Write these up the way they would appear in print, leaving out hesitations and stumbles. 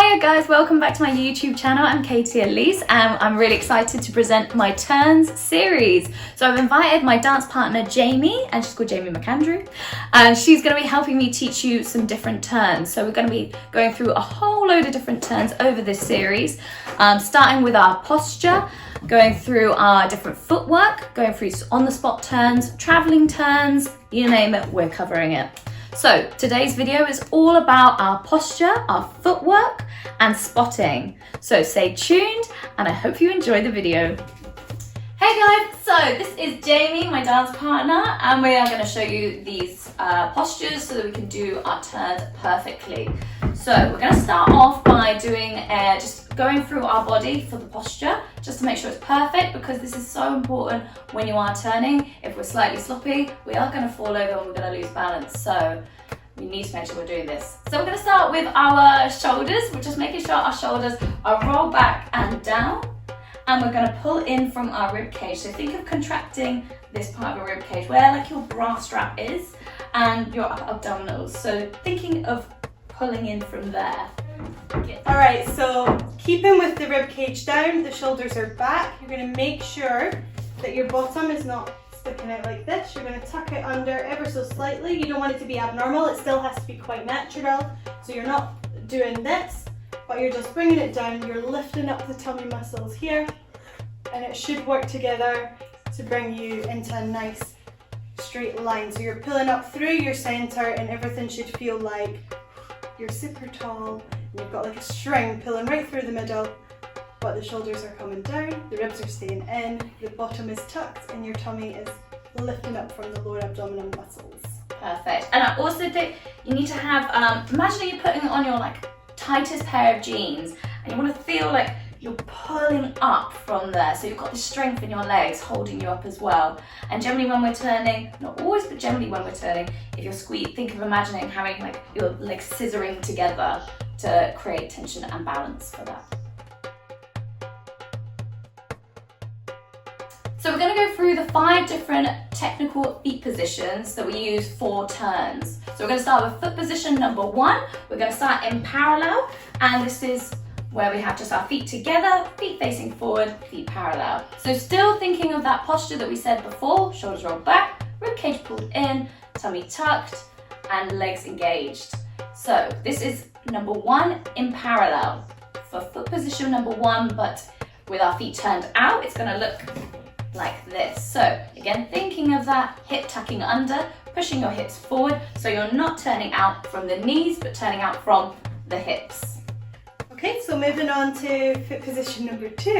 Hiya guys, welcome back to my YouTube channel. I'm Katie Elise and I'm really excited to present my Turns series. So I've invited my dance partner Jamie, and she's called Jamie McAndrew, and she's going to be helping me teach you some different turns. So we're going to be going through a whole load of different turns over this series, starting with our posture, going through our different footwork, going through on-the-spot turns, traveling turns, you name it, we're covering it. So today's video is all about our posture, our footwork and spotting. So stay tuned and I hope you enjoy the video. Hey guys, so this is Jamie, my dance partner, and we are going to show you these postures so that we can do our turns perfectly. So we're going to start off by doing just going through our body for the posture, just to make sure it's perfect, because this is so important when you are turning. If we're slightly sloppy, we are going to fall over and we're going to lose balance. So we need to make sure we're doing this. So we're going to start with our shoulders. We're just making sure our shoulders are rolled back and down. And we're going to pull in from our rib cage. So think of contracting this part of your rib cage where like your bra strap is and your abdominals. So thinking of pulling in from there. All right, so keeping with the rib cage down, the shoulders are back. You're going to make sure that your bottom is not sticking out like this. You're going to tuck it under ever so slightly. You don't want it to be abnormal. It still has to be quite natural. So you're not doing this, but you're just bringing it down. You're lifting up the tummy muscles here, and it should work together to bring you into a nice straight line. So you're pulling up through your center and everything should feel like you're super tall. And you've got like a string pulling right through the middle, but the shoulders are coming down, the ribs are staying in, the bottom is tucked, and your tummy is lifting up from the lower abdominal muscles. Perfect. And I also think you need to have, imagine you're putting on your like tightest pair of jeans and you want to feel like you're pulling up from there, so you've got the strength in your legs holding you up as well. And generally when we're turning, not always, but generally when we're turning, if you're squeezed, think of imagining having like your legs scissoring together to create tension and balance for that. So we're going to go through the 5 different technical feet positions that we use for turns. So we're going to start with foot position number 1. We're going to start in parallel, and this is where we have just our feet together, feet facing forward, feet parallel. So still thinking of that posture that we said before, shoulders rolled back, rib cage pulled in, tummy tucked, and legs engaged. So this is number 1 in parallel. For foot position number 1, but with our feet turned out, it's going to look like this. So again, thinking of that hip tucking under, pushing your hips forward, so you're not turning out from the knees, but turning out from the hips. Okay, so moving on to foot position number 2.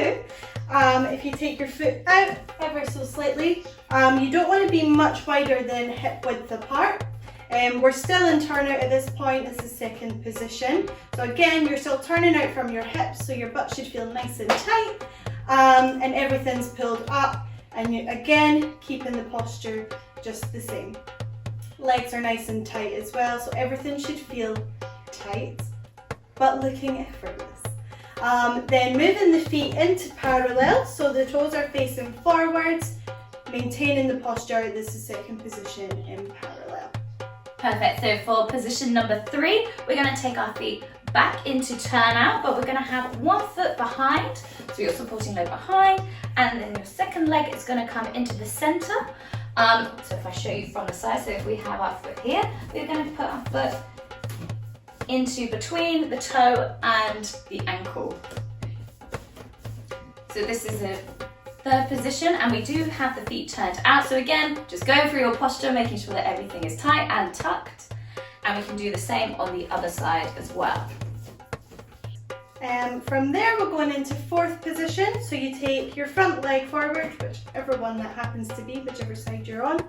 If you take your foot out ever so slightly, you don't want to be much wider than hip width apart. We're still in turnout at this point. This is second position. So again, you're still turning out from your hips, so your butt should feel nice and tight, and everything's pulled up, and you again keeping the posture just the same. Legs are nice and tight as well, so everything should feel tight but looking effortless. Then moving the feet into parallel, so the toes are facing forwards, maintaining the posture. This is second position in parallel. Perfect. So for position number 3, we're going to take our feet back into turnout, but we're going to have one foot behind, so your supporting leg behind, and then your second leg is going to come into the center. So if I show you from the side, so if we have our foot here, we're going to put our foot into between the toe and the ankle. So this is a 3rd position, and we do have the feet turned out. So again, just going through your posture, making sure that everything is tight and tucked, and we can do the same on the other side as well. From there, we're going into 4th position. So you take your front leg forward, whichever one that happens to be, whichever side you're on.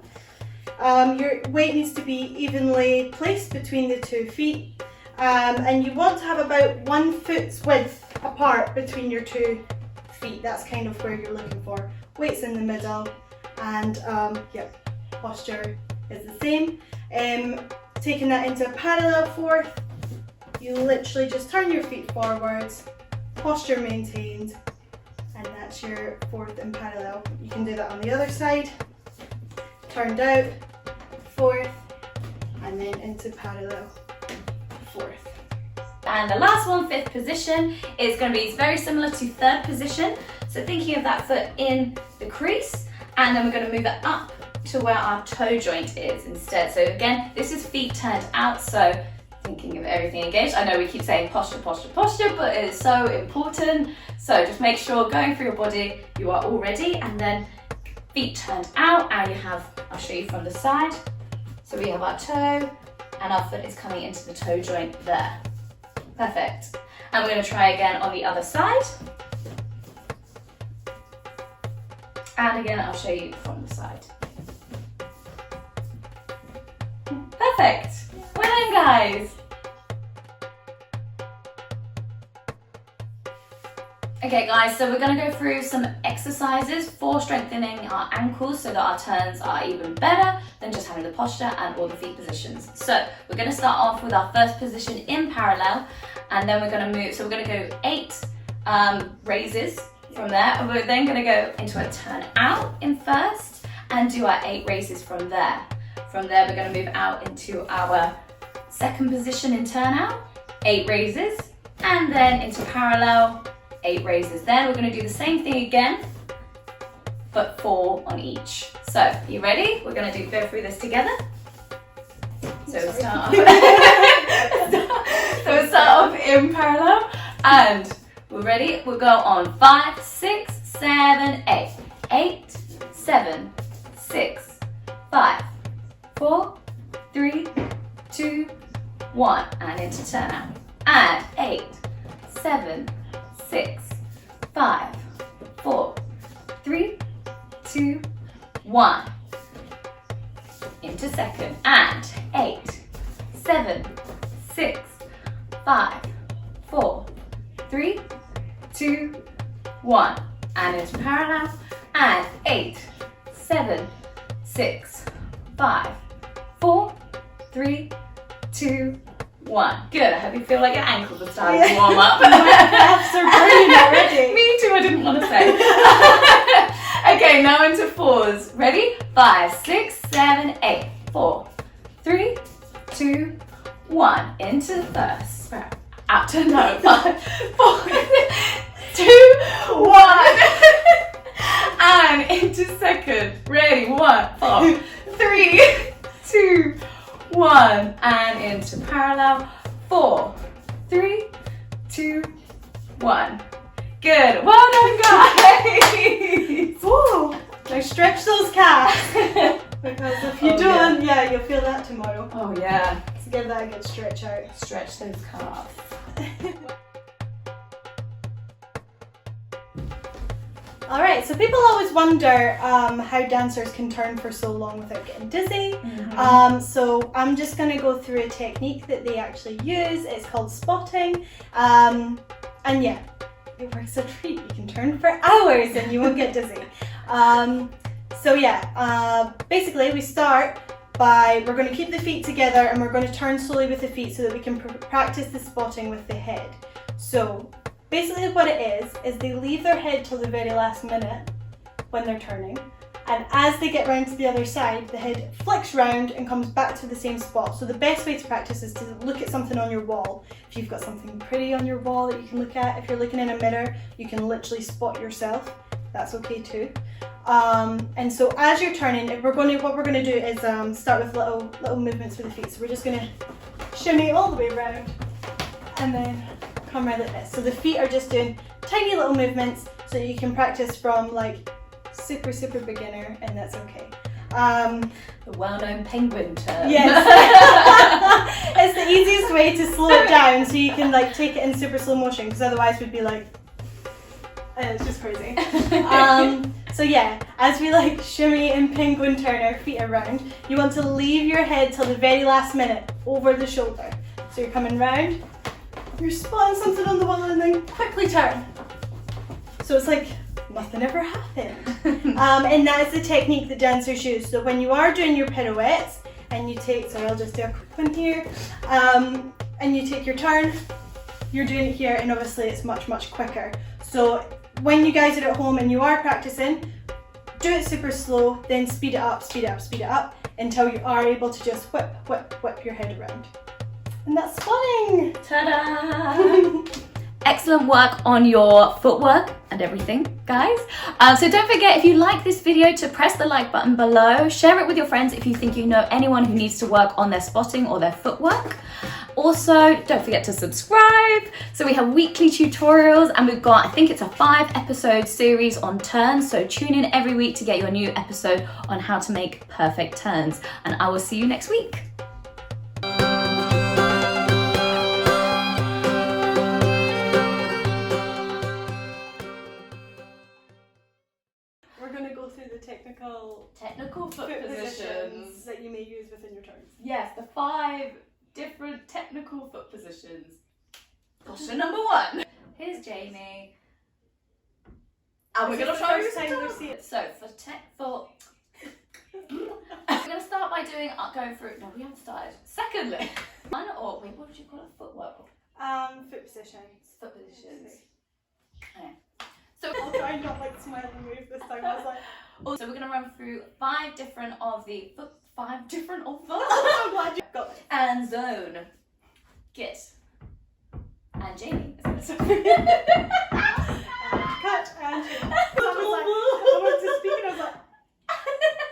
Your weight needs to be evenly placed between the 2 feet. And you want to have about 1 foot's width apart between your 2 feet. That's kind of where you're looking for. Weight's in the middle, and posture is the same. Taking that into a parallel 4th, you literally just turn your feet forwards, posture maintained, and that's your 4th in parallel. You can do that on the other side, turned out, 4th, and then into parallel 4th. And the last one, fifth position, is going to be very similar to third position. So thinking of that foot in the crease, and then we're going to move it up to where our toe joint is instead. So again, this is feet turned out, so thinking of everything engaged. I know we keep saying posture, posture, posture, but it is so important. So just make sure going through your body, you are all ready, and then feet turned out, and you have, I'll show you from the side. So we have our toe, and our foot is coming into the toe joint there. Perfect. And we're going to try again on the other side. And again, I'll show you from the side. Perfect. Well done, guys. Okay guys, so we're going to go through some exercises for strengthening our ankles so that our turns are even better than just having the posture and all the feet positions. So we're going to start off with our first position in parallel, and then we're going to move, so we're going to go 8 raises from there, and we're then going to go into a turn out in first and do our 8 raises from there. From there we're going to move out into our second position in turn out, 8 raises, and then into parallel, 8 raises. Then we're going to do the same thing again, but 4 on each. So, you ready? We're going to go through this together. So we'll start off in parallel, and we're ready. We'll go on 5, 6, 7, 8. 8, 7, 6, 5, 4, 3, 2, 1, and into turn out. And 8, 7, 6, 5, 4, 3, 2, 1. Into second. And 8, 7, 6, 5, 4, 3, 2, 1. And into parallel. And 8, 7, 6, 5, 4, 3, 2, 1. Good. I hope you feel like your ankles are starting to warm up. My calves are burning already. Me too, I didn't want to say. Okay, now into 4s. Ready? 5, 6, 7, 8. 4, 3, 2, 1. Into first. Out to no. 5, 4, 2, 1. And into second. Ready? 1, 4, 3, 2, 1. And into parallel. 4, 3, 2, 1. Good. Well done, guys. Whoa. Now stretch those calves. Because if you don't, yeah, you'll feel that tomorrow. Oh yeah. So give that a good stretch out. Stretch those calves. Alright, so people always wonder how dancers can turn for so long without getting dizzy. So I'm just going to go through a technique that they actually use. It's called spotting. And yeah, it works a treat. You can turn for hours and you won't get dizzy. So yeah, basically we start by, we're going to keep the feet together and we're going to turn slowly with the feet so that we can practice the spotting with the head. So basically what it is they leave their head till the very last minute when they're turning, and as they get round to the other side, the head flicks round and comes back to the same spot. So the best way to practice is to look at something on your wall. If you've got something pretty on your wall that you can look at, if you're looking in a mirror, you can literally spot yourself. That's okay too. And so as you're turning, what we're going to do is start with little movements with the feet. So we're just going to shimmy all the way around and then come around like this. So the feet are just doing tiny little movements so you can practice from like super beginner, and that's okay. The well-known penguin turn. Yes. It's the easiest way to slow it down so you can like take it in super slow motion, because otherwise we'd be like, it's just crazy. So yeah, as we like shimmy and penguin turn our feet around, you want to leave your head till the very last minute over the shoulder. So you're coming round, you're spotting something on the wall and then quickly turn. So it's like nothing ever happened. And that is the technique that dancers use. So when you are doing your pirouettes and you take, so I'll just do a quick one here, and you take your turn, you're doing it here, and obviously it's much quicker. So when you guys are at home and you are practicing, do it super slow, then speed it up until you are able to just whip your head around. And that's spotting! Ta-da! excellent work on your footwork and everything, guys. So don't forget, if you like this video, to press the like button below. Share it with your friends if you think you know anyone who needs to work on their spotting or their footwork. Also, don't forget to subscribe. So we have weekly tutorials, and we've got, I think it's a 5-episode series on turns. So tune in every week to get your new episode on how to make perfect turns. And I will see you next week. We're going to go through the technical foot positions that you may use within your turns. Yes, the 5 different technical foot positions. Question number 1. Here's Jamie. And we're going to try this. So we're going to start by going through. No, we haven't started. Secondly, wait, what would you call it? Footwork. Foot positions. Foot positions. Okay. So I'll try and not like smile and move this time. I was like. Also, we're going to run through 5 different of the foot. 5 different of them. I'm glad you got it. And zone. Get. And Jamie. Cut and I was like, I wanted to speak and I was like.